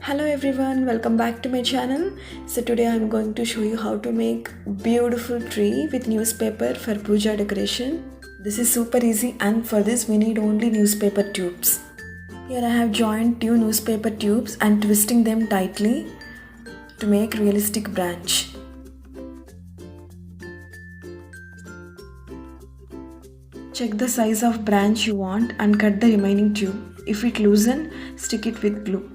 Hello everyone, welcome back to my channel. So today I'm going to show you how to make beautiful tree with newspaper for puja decoration. This is super easy, and for this we need only newspaper tubes. Here I have joined two newspaper tubes and twisting them tightly to make realistic branch. Check the size of branch you want and cut the remaining tube. If it loosen, stick it with glue.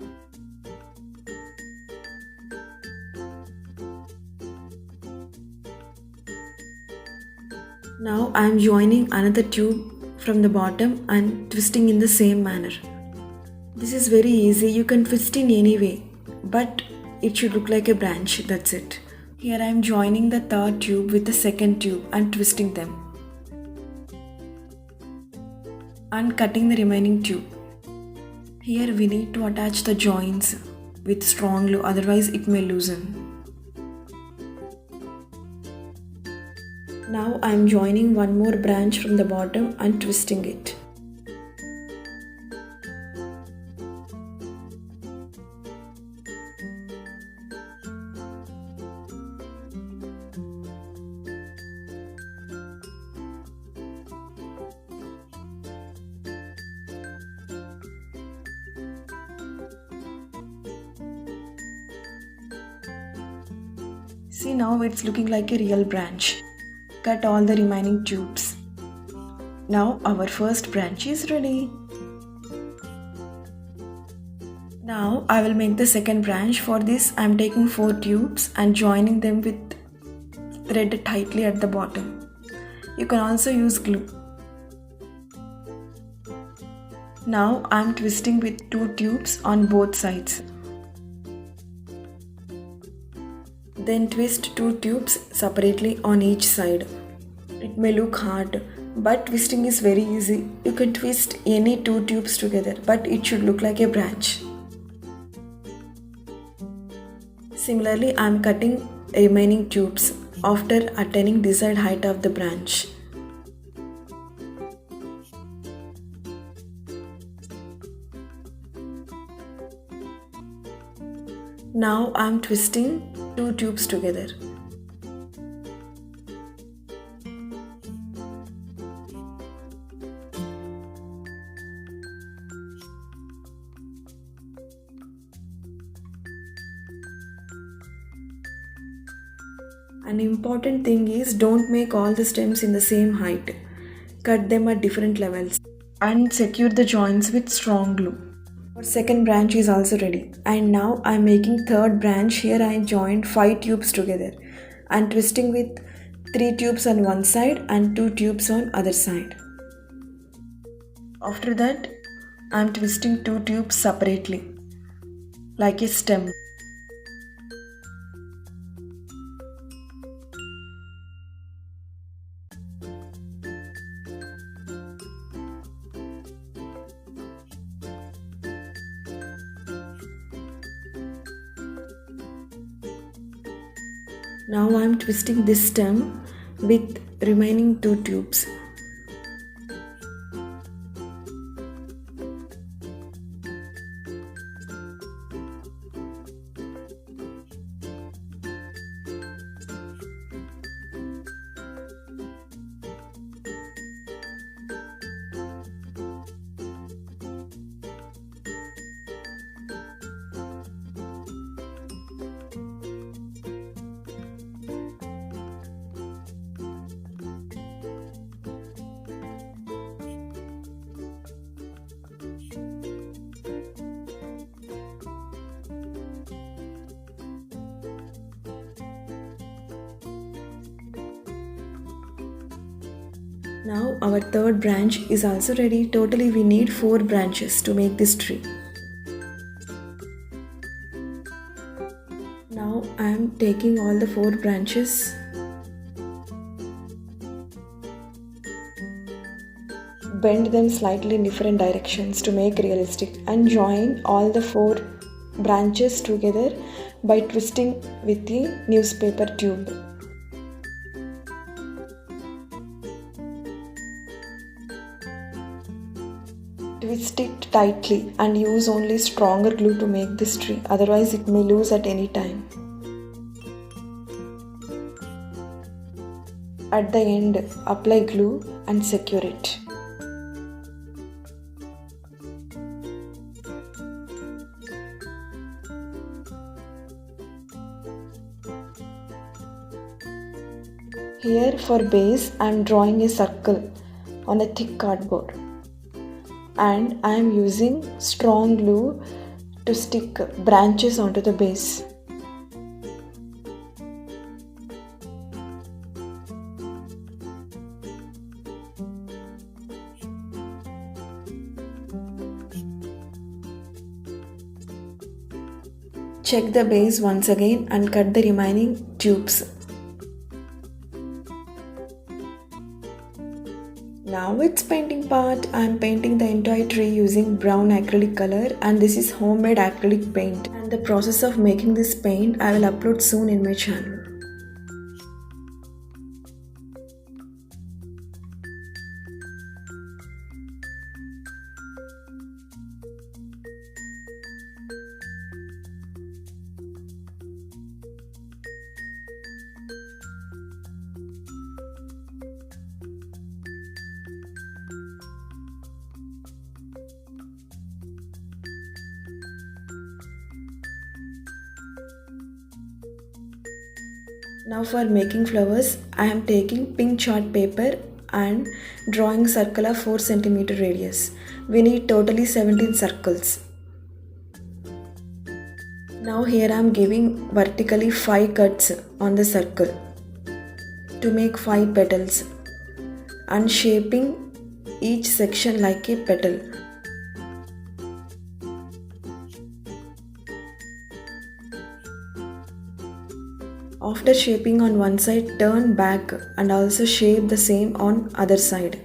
Now I am joining another tube from the bottom and twisting in the same manner. This is very easy, you can twist in any way, but it should look like a branch, that's it. Here I am joining the third tube with the second tube and twisting them. And cutting the remaining tube. Here we need to attach the joints with strong glue, otherwise it may loosen. Now I am joining one more branch from the bottom and twisting it. See, now it's looking like a real branch. Cut all the remaining tubes. Now our first branch is ready. Now I will make the second branch. For this I am taking 4 tubes and joining them with thread tightly at the bottom. You can also use glue. Now I am twisting with 2 tubes on both sides. Then twist 2 tubes separately on each side. It may look hard, but twisting is very easy. You can twist any 2 tubes together, but it should look like a branch. Similarly, I am cutting remaining tubes after attaining desired height of the branch. Now I am twisting 2 tubes together. An important thing is, don't make all the stems in the same height. Cut them at different levels and secure the joints with strong glue. Our second branch is also ready, and now I am making third branch. Here I joined 5 tubes together and twisting with 3 tubes on one side and 2 tubes on other side. After that I am twisting 2 tubes separately like a stem. Now I am twisting this stem with remaining 2 tubes. Now our third branch is also ready. Totally we need 4 branches to make this tree. Now I am taking all the 4 branches, bend them slightly in different directions to make realistic, and join all the 4 branches together by twisting with the newspaper tube. Twist it tightly and use only stronger glue to make this tree, otherwise it may loose at any time. At the end, apply glue and secure it. Here for base, I am drawing a circle on a thick cardboard and I am using strong glue to stick branches onto the base. Check the base once again and cut the remaining tubes. Now it's painting part. I am painting the entire tree using brown acrylic color, and this is homemade acrylic paint. And the process of making this paint I will upload soon in my channel. Now for making flowers, I am taking pink chart paper and drawing circle of 4 cm radius. We need totally 17 circles. Now here I am giving vertically 5 cuts on the circle to make 5 petals and shaping each section like a petal. After shaping on one side, turn back and also shape the same on other side.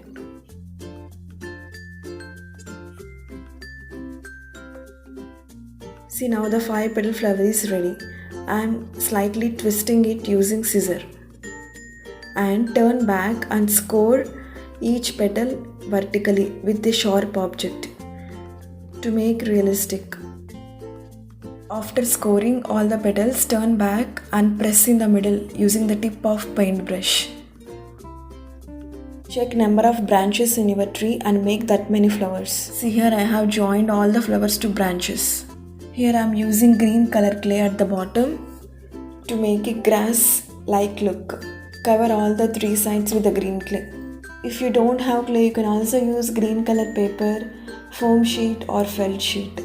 See, now the 5 petal flower is ready. I am slightly twisting it using scissor. And turn back and score each petal vertically with a sharp object to make realistic. After scoring all the petals, turn back and press in the middle using the tip of paintbrush. Check number of branches in your tree and make that many flowers. See, here I have joined all the flowers to branches. Here I am using green color clay at the bottom to make a grass-like look. Cover all the 3 sides with the green clay. If you don't have clay, you can also use green color paper, foam sheet or felt sheet.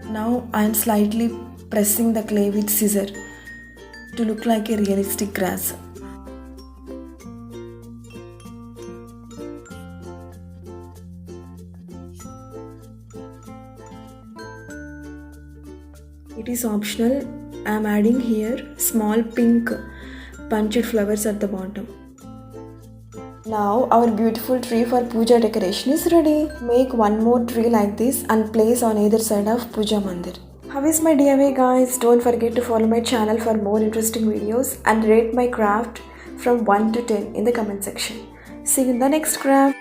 Now I am slightly pressing the clay with scissor to look like a realistic grass. It is optional. I am adding here small pink punched flowers at the bottom. Now our beautiful tree for puja decoration is ready. Make one more tree like this and place on either side of puja mandir. How is my DIY guys? Don't forget to follow my channel for more interesting videos and rate my craft from 1 to 10 in the comment section. See you in the next craft.